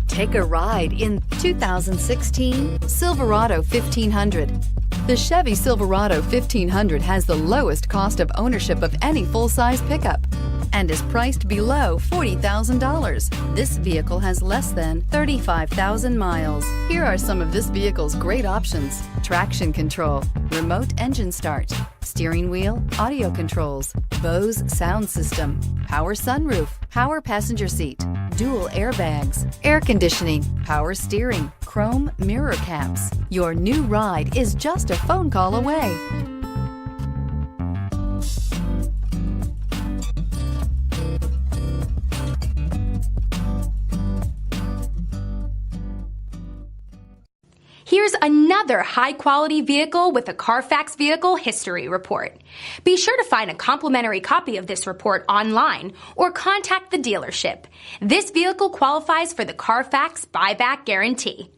Take a ride in 2016 Silverado 1500. The Chevy Silverado 1500 has the lowest cost of ownership of any full-size pickup and is priced below $40,000. This vehicle has less than 35,000 miles. Here are some of this vehicle's great options: traction control, remote engine start, steering wheel audio controls, Bose sound system, power sunroof, power passenger seat, dual airbags, air conditioning, power steering, chrome mirror caps. Your new ride is just a phone call away. Here's another high-quality vehicle with a Carfax Vehicle History Report. Be sure to find a complimentary copy of this report online or contact the dealership. This vehicle qualifies for the Carfax Buyback Guarantee.